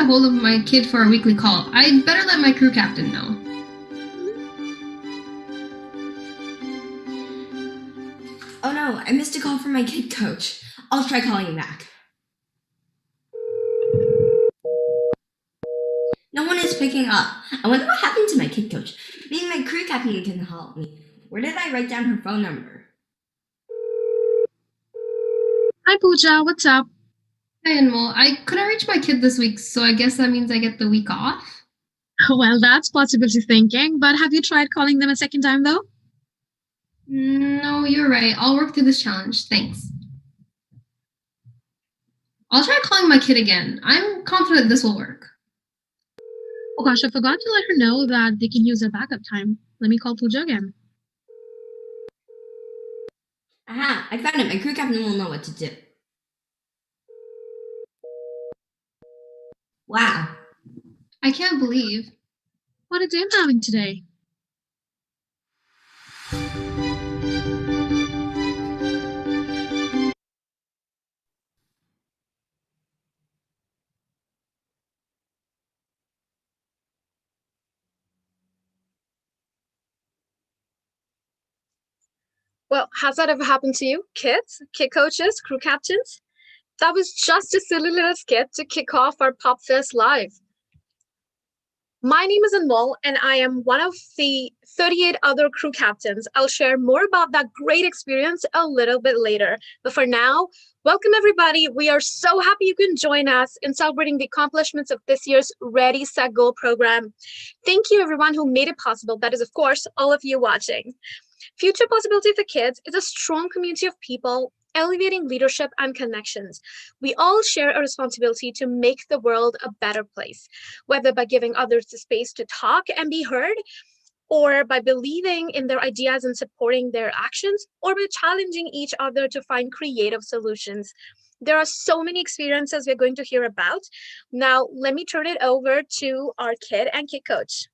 a hold of my kid for a weekly call. I'd better let my crew captain know. Oh no, I missed a call from my kid coach. I'll try calling him back. No one is picking up. I wonder what happened to my kid coach. Maybe my crew captain can help me. Where did I write down her phone number? Hi Pooja, what's up? Hi, Anmol. I couldn't reach my kid this week, so I guess that means I get the week off? Well, that's possibility thinking, but have you tried calling them a second time though? No, you're right. I'll work through this challenge. Thanks. I'll try calling my kid again. I'm confident this will work. Oh gosh, I forgot to let her know that they can use their backup time. Let me call Pooja again. Aha, I found it. My crew captain will know what to do. Wow. I can't believe. What a day I'm having today. Well, has that ever happened to you? Kids, kid coaches, crew captains? That was just a silly little skit to kick off our Pop Fest Live. My name is Anmol, and I am one of the 38 other crew captains. I'll share more about that great experience a little bit later. But for now, welcome everybody. We are so happy you can join us in celebrating the accomplishments of this year's Ready, Set, Go program. Thank you everyone who made it possible. That is, of course, all of you watching. Future Possibility for Kids is a strong community of people elevating leadership and connections. We all share a responsibility to make the world a better place, whether by giving others the space to talk and be heard, or by believing in their ideas and supporting their actions, or by challenging each other to find creative solutions. There are so many experiences we're going to hear about. Now, let me turn it over to our kid and kid coach.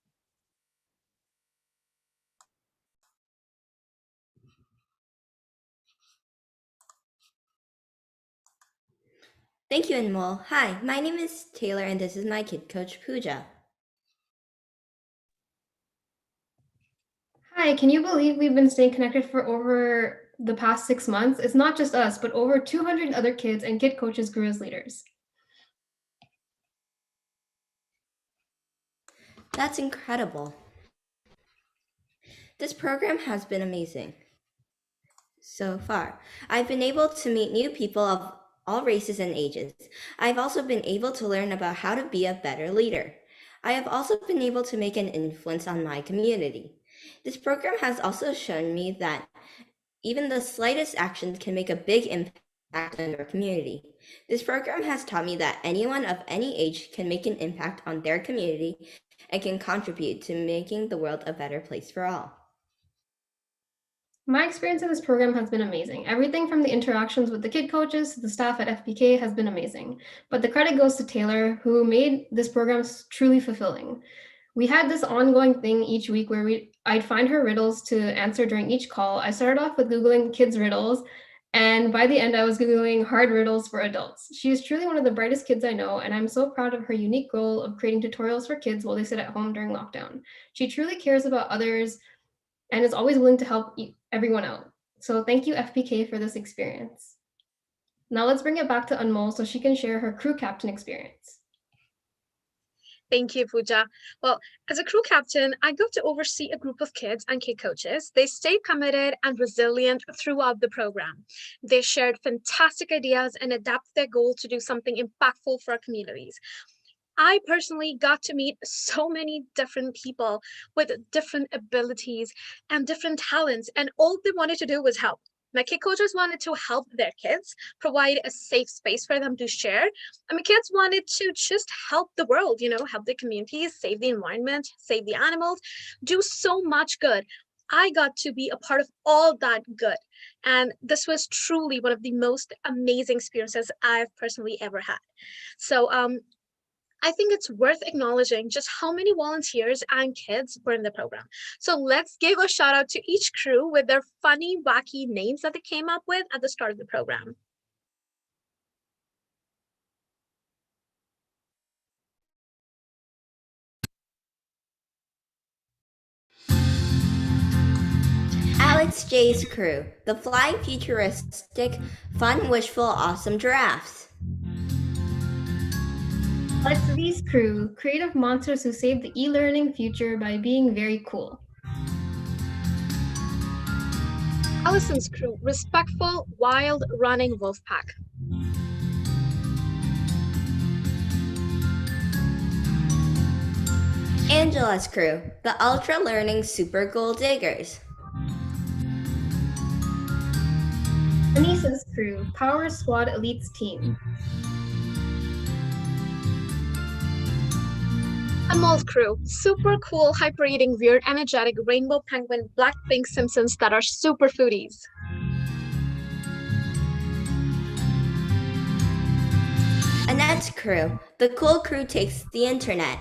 Thank you, Anmol. Hi, my name is Taylor, and this is my kid coach, Pooja. Hi, can you believe we've been staying connected for over the past 6 months? It's not just us, but over 200 other kids and kid coaches grew as leaders. That's incredible. This program has been amazing so far. I've been able to meet new people of all races and ages. I've also been able to learn about how to be a better leader. I have also been able to make an influence on my community. This program has also shown me that even the slightest actions can make a big impact on your community. This program has taught me that anyone of any age can make an impact on their community and can contribute to making the world a better place for all. My experience in this program has been amazing. Everything from the interactions with the kid coaches to the staff at FPK has been amazing. But the credit goes to Taylor, who made this program truly fulfilling. We had this ongoing thing each week where I'd find her riddles to answer during each call. I started off with Googling kids' riddles, and by the end, I was Googling hard riddles for adults. She is truly one of the brightest kids I know, and I'm so proud of her unique goal of creating tutorials for kids while they sit at home during lockdown. She truly cares about others and is always willing to help everyone out. So thank you, FPK, for this experience. Now let's bring it back to Anmol so she can share her crew captain experience. Thank you, Pooja. Well, as a crew captain, I got to oversee a group of kids and kid coaches. They stayed committed and resilient throughout the program. They shared fantastic ideas and adapted their goal to do something impactful for our communities. I personally got to meet so many different people with different abilities and different talents, and all they wanted to do was help. My kid coaches wanted to help their kids, provide a safe space for them to share. And my kids wanted to just help the world, help the communities, save the environment, save the animals, do so much good. I got to be a part of all that good. And this was truly one of the most amazing experiences I've personally ever had. So I think it's worth acknowledging just how many volunteers and kids were in the program. So let's give a shout out to each crew with their funny, wacky names that they came up with at the start of the program. Let's J's crew, the flying futuristic, fun, wishful, awesome giraffes. Let's V's crew, creative monsters who save the e-learning future by being very cool. Allison's crew, respectful, wild, running wolf pack. Angela's crew, the ultra learning super goal diggers. Anissa's crew, Power Squad Elites team. Anmol's crew, super cool, hyper eating, weird, energetic, rainbow penguin, black pink Simpsons that are super foodies. Annette's crew, the cool crew takes the internet.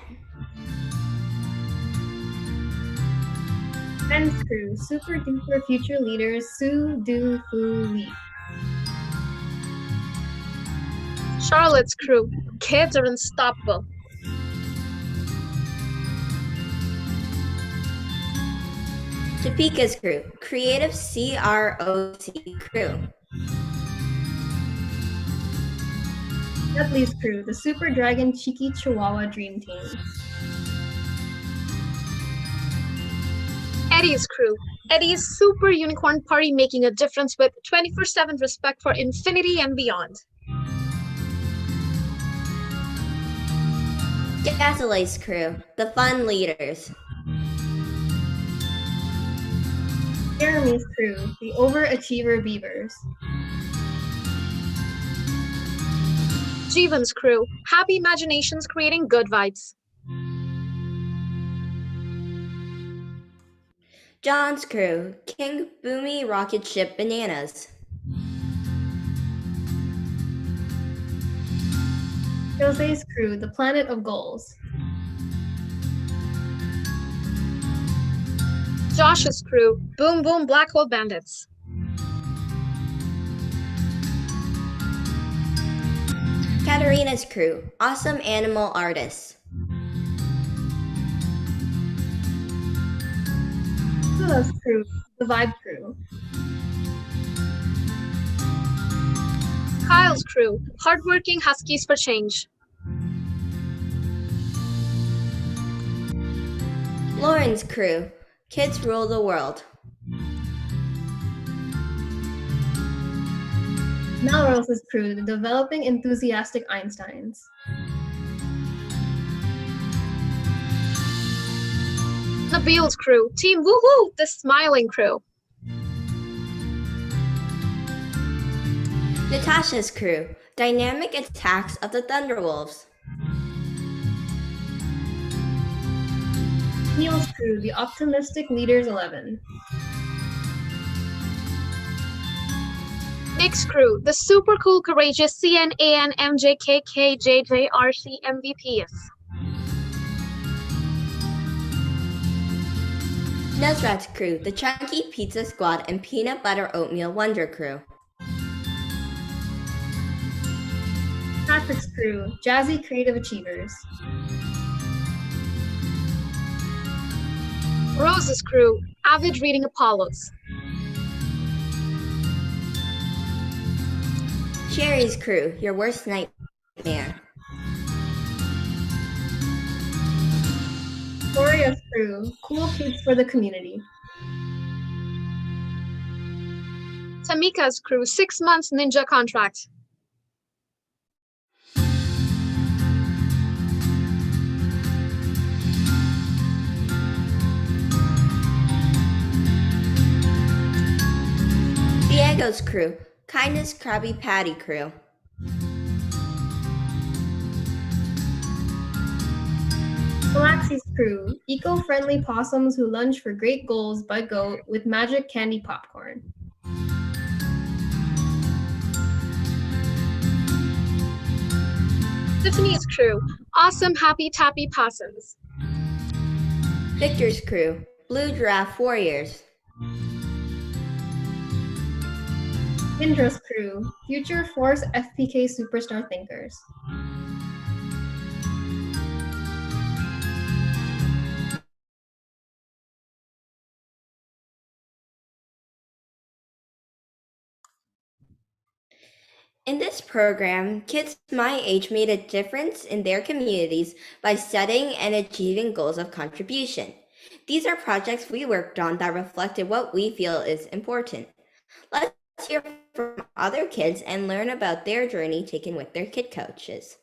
Ben's crew, super duper future leaders, Sue, Do, Fu, Lee. Charlotte's crew, kids are unstoppable. Topeka's crew, creative CROC crew. Dudley's crew, the super dragon cheeky chihuahua dream team. Eddie's crew, Eddie's super unicorn party making a difference with 24/7 respect for infinity and beyond. Gasole's crew, the fun leaders. Jeremy's crew, the overachiever beavers. Jeevan's crew, happy imaginations creating good vibes. John's crew, King Boomy rocket ship bananas. Jose's crew, the planet of goals. Josh's crew, boom boom black hole bandits. Katarina's crew, awesome animal artists. Sula's crew, the vibe crew. Kyle's crew, hardworking huskies for change. Lauren's crew, kids rule the world. Melrose's crew, the developing enthusiastic Einsteins. Nabil's crew, team woohoo, the smiling crew. Natasha's crew, dynamic attacks of the Thunderwolves. Neil's crew, the optimistic leaders 11. Nick's crew, the super cool, courageous CNANMJKKJJRC MVPs. Nezrat's crew, the chunky pizza squad and peanut butter oatmeal wonder crew. Patrick's crew, jazzy creative achievers. Rose's crew, avid reading Apollos. Sherry's crew, your worst nightmare. Gloria's crew, cool kids for the community. Tamika's crew, 6 months ninja contract. Diego's crew, kindness Krabby Patty crew. Galaxy's crew, eco-friendly possums who lunge for great goals by goat with magic candy popcorn. Tiffany's crew, awesome happy tappy possums. Victor's crew, blue giraffe warriors. Indra's crew, future force FPK superstar thinkers. In this program, kids my age made a difference in their communities by studying and achieving goals of contribution. These are projects we worked on that reflected what we feel is important. Let's hear from other kids and learn about their journey taken with their kid coaches.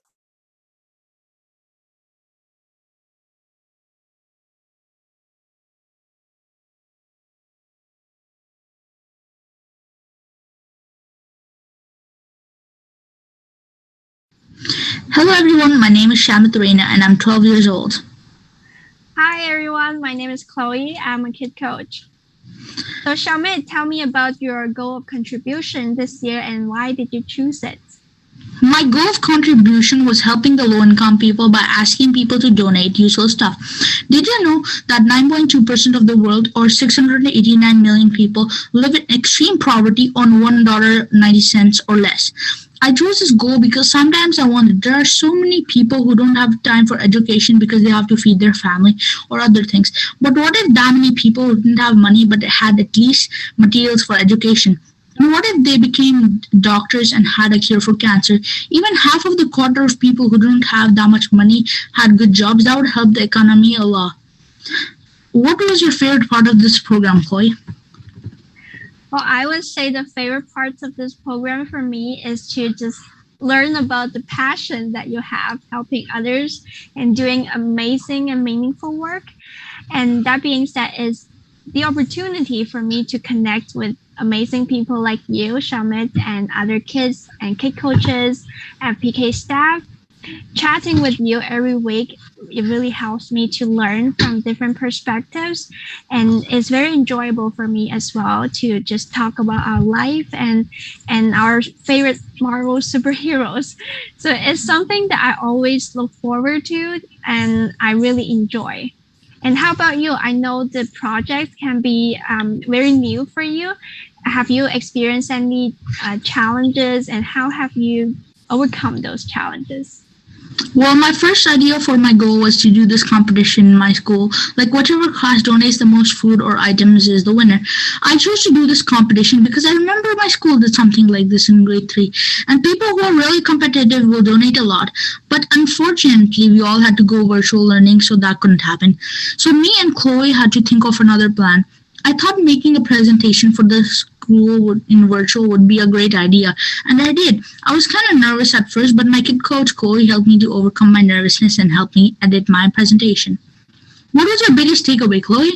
Hello everyone, my name is Shama and I'm 12 years old. Hi everyone, my name is Chloe. I'm a kid coach. So Shama, tell me about your goal of contribution this year and why did you choose it? My goal of contribution was helping the low-income people by asking people to donate useful stuff. Did you know that 9.2% of the world, or 689 million people, live in extreme poverty on $1.90 or less? I chose this goal because sometimes I wondered, there are so many people who don't have time for education because they have to feed their family or other things. But what if that many people didn't have money but had at least materials for education? And what if they became doctors and had a cure for cancer? Even half of the quarter of people who don't have that much money had good jobs. That would help the economy a lot. What was your favorite part of this program, Chloe? Well, I would say the favorite parts of this program for me is to just learn about the passion that you have helping others and doing amazing and meaningful work. And that being said, is the opportunity for me to connect with amazing people like you, Shamit, and other kids and kid coaches and PK staff. Chatting with you every week, it really helps me to learn from different perspectives, and it's very enjoyable for me as well to just talk about our life and our favorite Marvel superheroes. So it's something that I always look forward to and I really enjoy. And how about you? I know the project can be very new for you. Have you experienced any challenges and how have you overcome those challenges? Well, my first idea for my goal was to do this competition in my school. Like, whichever class donates the most food or items is the winner. I chose to do this competition because I remember my school did something like this in grade 3. And people who are really competitive will donate a lot. But unfortunately, we all had to go virtual learning, so that couldn't happen. So me and Chloe had to think of another plan. I thought making a presentation for the school in virtual would be a great idea, and I did. I was kind of nervous at first, but my kid coach Chloe helped me to overcome my nervousness and helped me edit my presentation. What was your biggest takeaway, Chloe?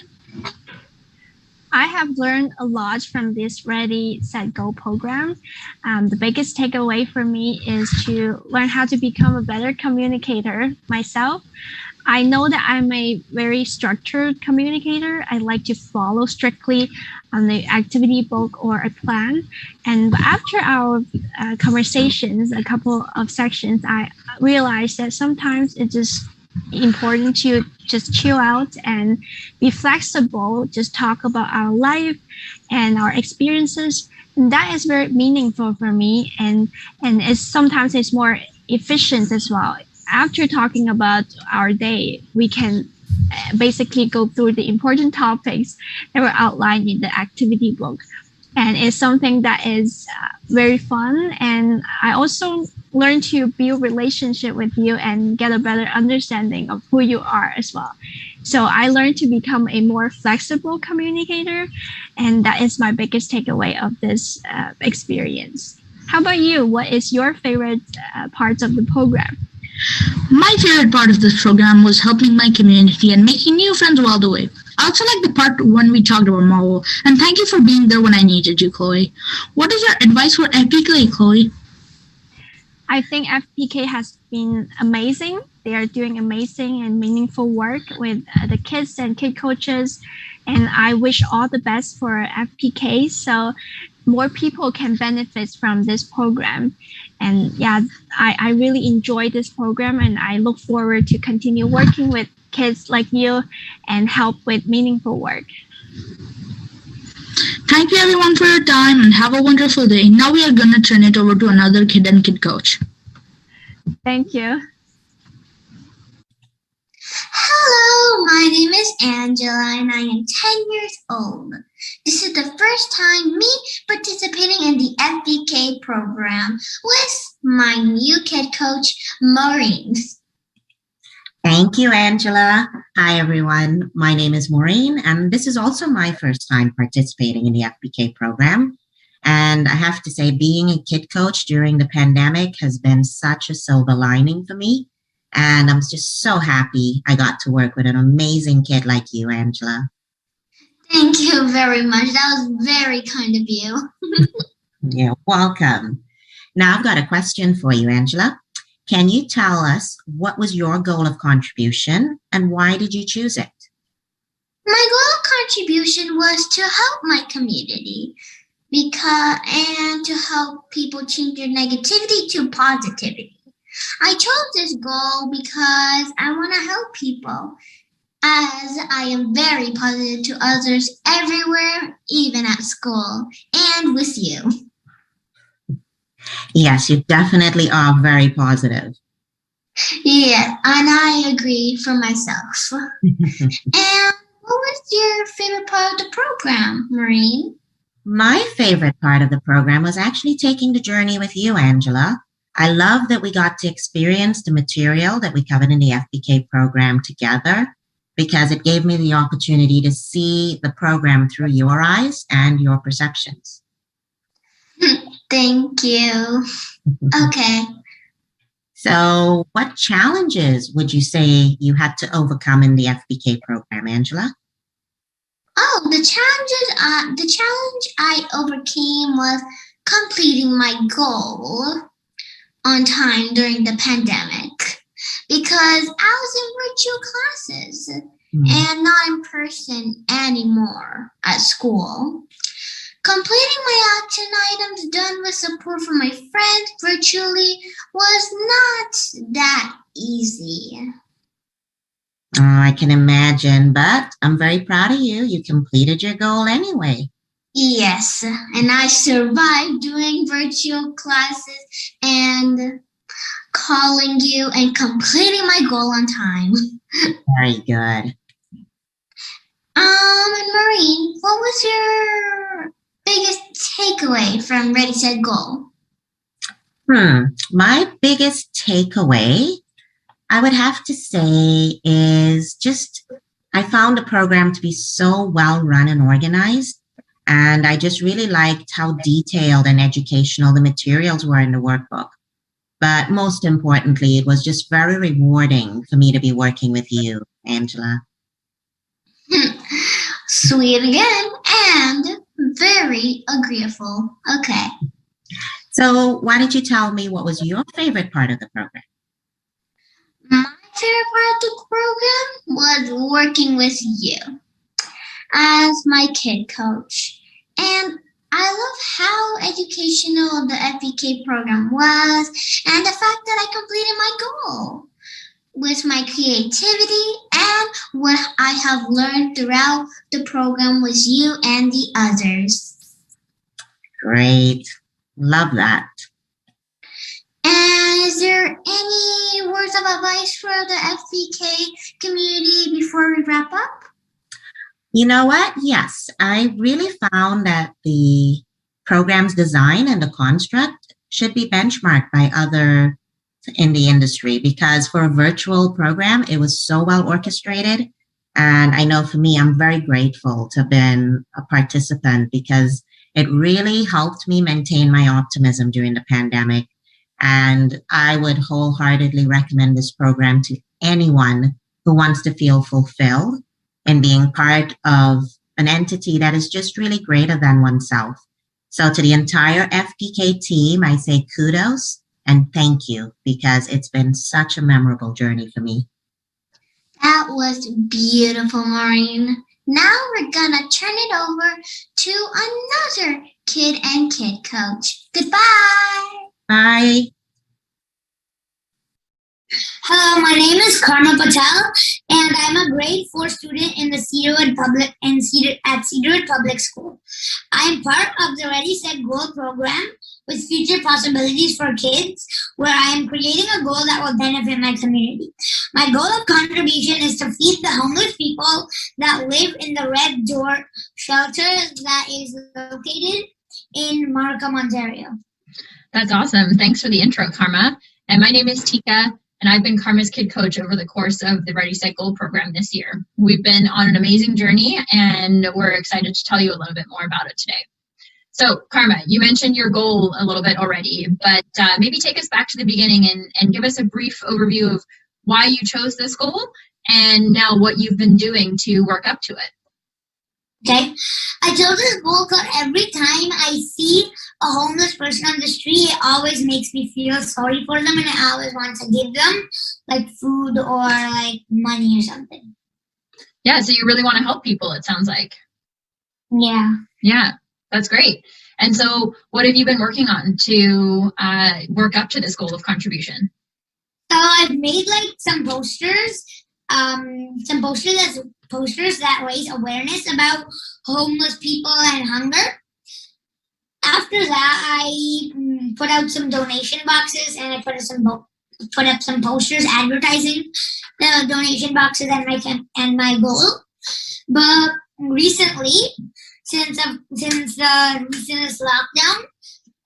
I have learned a lot from this Ready, Set, Go program. The biggest takeaway for me is to learn how to become a better communicator myself. I know that I'm a very structured communicator. I like to follow strictly on the activity book or a plan. And after our conversations, a couple of sections, I realized that sometimes it's just important to just chill out and be flexible, just talk about our life and our experiences. And that is very meaningful for me. And sometimes it's more efficient as well. After talking about our day, we can basically go through the important topics that were outlined in the activity book. And it's something that is very fun. And I also learned to build relationship with you and get a better understanding of who you are as well. So I learned to become a more flexible communicator. And that is my biggest takeaway of this experience. How about you? What is your favorite parts of the program? My favorite part of this program was helping my community and making new friends while the way. I also like the part when we talked about Marvel, and thank you for being there when I needed you, Chloe. What is your advice for FPK, Chloe? I think FPK has been amazing. They are doing amazing and meaningful work with the kids and kid coaches, and I wish all the best for FPK so more people can benefit from this program. And yeah, I really enjoy this program and I look forward to continue working with kids like you and help with meaningful work. Thank you everyone for your time and have a wonderful day. Now we are going to turn it over to another kid and kid coach. Thank you. Hello, my name is Angela and I am 10 years old. This is the first time me participating in the FBK program with my new kid coach, Maureen. Thank you, Angela. Hi, everyone. My name is Maureen, and this is also my first time participating in the FBK program. And I have to say, being a kid coach during the pandemic has been such a silver lining for me. And I'm just so happy I got to work with an amazing kid like you, Angela. Thank you very much. That was very kind of you. You're welcome. Now I've got a question for you, Angela. Can you tell us what was your goal of contribution and why did you choose it? My goal of contribution was to help my community and to help people change their negativity to positivity. I chose this goal because I want to help people, as I am very positive to others everywhere, even at school and with you. Yes, you definitely are very positive. Yeah, and I agree for myself. And what was your favorite part of the program, Maureen? My favorite part of the program was actually taking the journey with you, Angela. I love that we got to experience the material that we covered in the FBK program together because it gave me the opportunity to see the program through your eyes and your perceptions. Thank you. Okay. So what challenges would you say you had to overcome in the FBK program, Angela? Oh, the challenge I overcame was completing my goal on time during the pandemic because I was in virtual classes and not in person anymore at school. Completing my action items done with support from my friends virtually was not that easy. Oh, I can imagine, but I'm very proud of you. You completed your goal anyway. Yes, and I survived doing virtual classes and calling you and completing my goal on time. Very good. And Maureen, what was your biggest takeaway from Ready, Set, Goal? My biggest takeaway, I would have to say, is just I found the program to be so well run and organized. And I just really liked how detailed and educational the materials were in the workbook. But most importantly, it was just very rewarding for me to be working with you, Angela. Sweet again, and very agreeable. Okay. So why don't you tell me what was your favorite part of the program? My favorite part of the program was working with you as my kid coach. And I love how educational the FBK program was and the fact that I completed my goal with my creativity and what I have learned throughout the program with you and the others. Great. Love that. And is there any words of advice for the FBK community before we wrap up? You know what? Yes, I really found that the program's design and the construct should be benchmarked by other in the industry because for a virtual program, it was so well orchestrated. And I know for me, I'm very grateful to have been a participant because it really helped me maintain my optimism during the pandemic. And I would wholeheartedly recommend this program to anyone who wants to feel fulfilled and being part of an entity that is just really greater than oneself. So to the entire FPK team, I say kudos and thank you because it's been such a memorable journey for me. That was beautiful, Maureen. Now we're gonna turn it over to another kid and kid coach. Goodbye. Bye. Hello, my name is Karma Patel, and I'm a grade 4 student in the Cedarwood Public School. I am part of the Ready, Set, Goal program with future possibilities for kids, where I am creating a goal that will benefit my community. My goal of contribution is to feed the homeless people that live in the Red Door shelter that is located in Markham, Ontario. That's awesome. Thanks for the intro, Karma. And my name is Tika, and I've been Karma's kid coach over the course of the Ready, Set, Goal program this year. We've been on an amazing journey, and we're excited to tell you a little bit more about it today. So, Karma, you mentioned your goal a little bit already, but maybe take us back to the beginning and give us a brief overview of why you chose this goal and now what you've been doing to work up to it. Okay, I chose this goal because every time I see a homeless person on the street, it always makes me feel sorry for them, and I always want to give them like food or like money or something. Yeah, so you really want to help people, it sounds like. Yeah. Yeah, that's great. And so what have you been working on to work up to this goal of contribution? So I've made like some posters that raise awareness about homeless people and hunger. After that, I put out some donation boxes, and I put up some posters advertising the donation boxes and my goal. But recently, since the recent lockdown,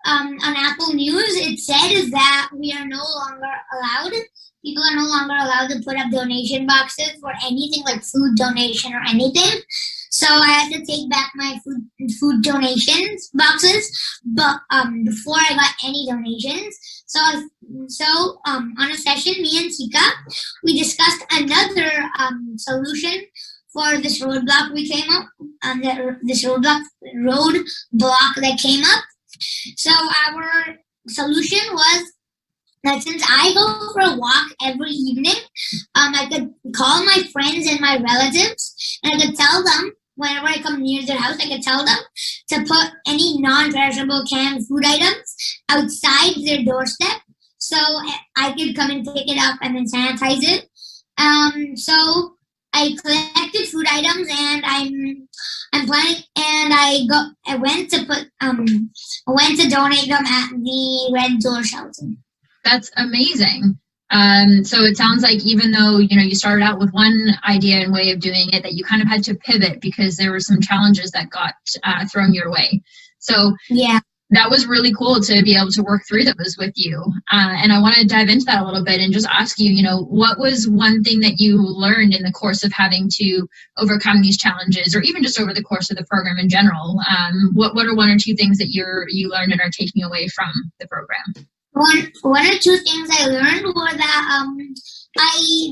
on Apple News, it said that people are no longer allowed to put up donation boxes for anything like food donation or anything. So I had to take back my food donations boxes, but before I got any donations. So on a session, me and Tika, we discussed another solution for this roadblock we came up, this roadblock that came up. So our solution was that since I go for a walk every evening, I could call my friends and my relatives, and I could tell them whenever I come near their house, I could tell them to put any non-perishable canned food items outside their doorstep, so I could come and pick it up and then sanitize it. So I collected food items, and I'm planning, and I went to donate them at the Red Door shelter. That's amazing. So it sounds like even though you started out with one idea and way of doing it, that you kind of had to pivot because there were some challenges that got thrown your way. So yeah, that was really cool to be able to work through those with you. And I want to dive into that a little bit and just ask you, what was one thing that you learned in the course of having to overcome these challenges, or even just over the course of the program in general? What are one or two things that you learned and are taking away from the program? One or two things I learned were that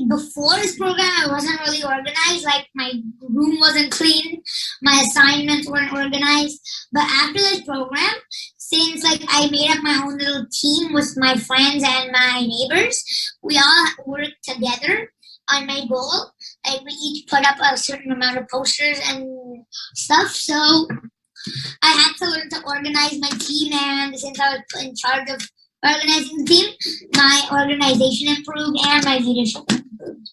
before this program, I wasn't really organized. Like my room wasn't clean, my assignments weren't organized. But after this program, since I made up my own little team with my friends and my neighbors, we all worked together on my goal. We each put up a certain amount of posters and stuff. So I had to learn to organize my team, and since I was in charge of organizing the team, my organization improved and my leadership improved.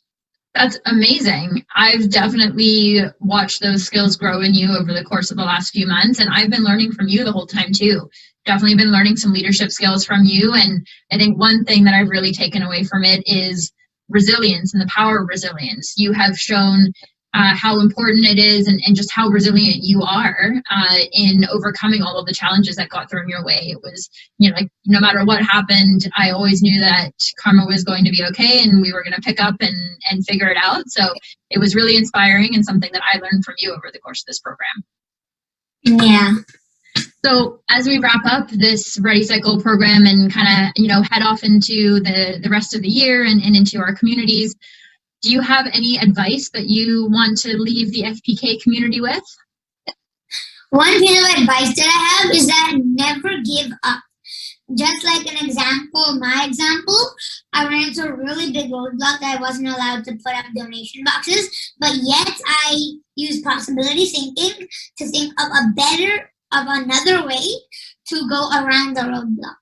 That's amazing. I've definitely watched those skills grow in you over the course of the last few months, and I've been learning from you the whole time too. Definitely been learning some leadership skills from you, and I think one thing that I've really taken away from it is resilience and the power of resilience. You have shown how important it is and just how resilient you are in overcoming all of the challenges that got thrown your way. It was, no matter what happened, I always knew that Karma was going to be okay and we were going to pick up and figure it out. So it was really inspiring and something that I learned from you over the course of this program. Yeah. So as we wrap up this Ready, Set, Goal program and kind of, head off into the rest of the year and into our communities, do you have any advice that you want to leave the FPK community with? One piece of advice that I have is that never give up. Just like my example, I ran into a really big roadblock that I wasn't allowed to put up donation boxes, but yet I used possibility thinking to think of another way to go around the roadblock.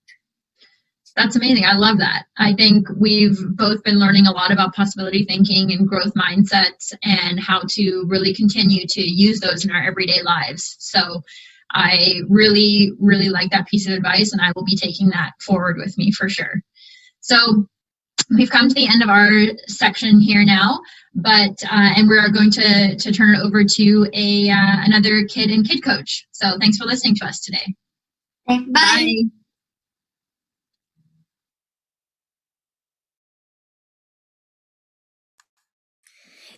That's amazing. I love that. I think we've both been learning a lot about possibility thinking and growth mindsets and how to really continue to use those in our everyday lives. So I really, really like that piece of advice, and I will be taking that forward with me for sure. So we've come to the end of our section here now, but and we're going to turn it over to another kid and kid coach. So thanks for listening to us today. Bye. Bye.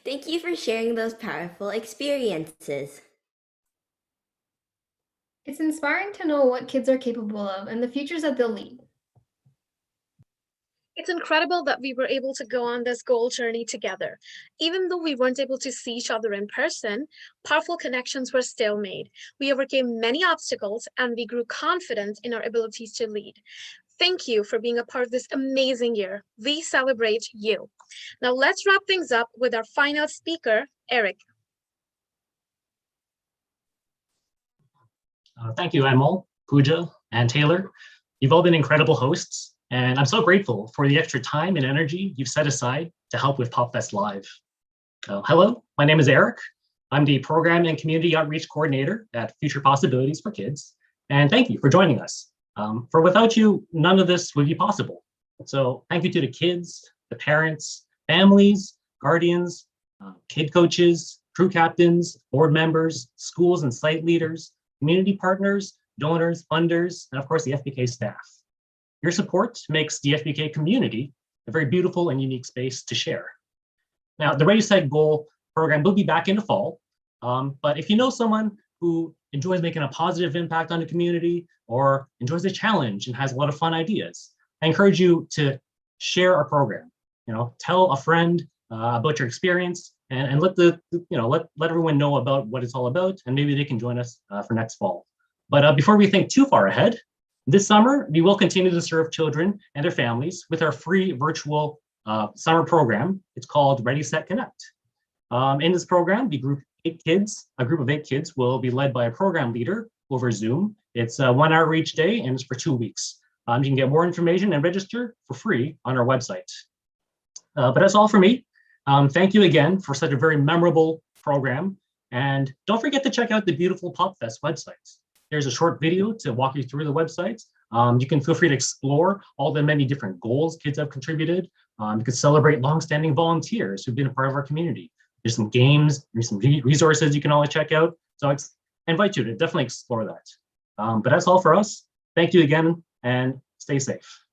Thank you for sharing those powerful experiences. It's inspiring to know what kids are capable of and the futures that they'll lead. It's incredible that we were able to go on this goal journey together. Even though we weren't able to see each other in person, powerful connections were still made. We overcame many obstacles and we grew confident in our abilities to lead. Thank you for being a part of this amazing year. We celebrate you. Now let's wrap things up with our final speaker, Eric. Thank you, Emil, Pooja, and Taylor. You've all been incredible hosts, and I'm so grateful for the extra time and energy you've set aside to help with PopFest Live. Hello, my name is Eric. I'm the Program and Community Outreach Coordinator at Future Possibilities for Kids, and thank you for joining us. For without you, none of this would be possible. So thank you to the kids, the parents, families, guardians, kid coaches, crew captains, board members, schools and site leaders, community partners, donors, funders, and of course the FBK staff. Your support makes the FBK community a very beautiful and unique space to share. Now, the Ready, Set, Goal program will be back in the fall, but if you know someone who enjoys making a positive impact on the community or enjoys a challenge and has a lot of fun ideas, I encourage you to share our program. Tell a friend about your experience and let everyone know about what it's all about, and maybe they can join us for next fall. But before we think too far ahead, this summer we will continue to serve children and their families with our free virtual summer program. It's called Ready, Set, Connect. In this program, a group of 8 kids will be led by a program leader over Zoom. It's 1 hour each day, and it's for 2 weeks. You can get more information and register for free on our website. But that's all for me. Thank you again for such a very memorable program. And don't forget to check out the beautiful PopFest website. There's a short video to walk you through the website. You can feel free to explore all the many different goals kids have contributed. You can celebrate longstanding volunteers who've been a part of our community. There's some games, there's some resources you can always check out. So I invite you to definitely explore that. But that's all for us. Thank you again, and stay safe.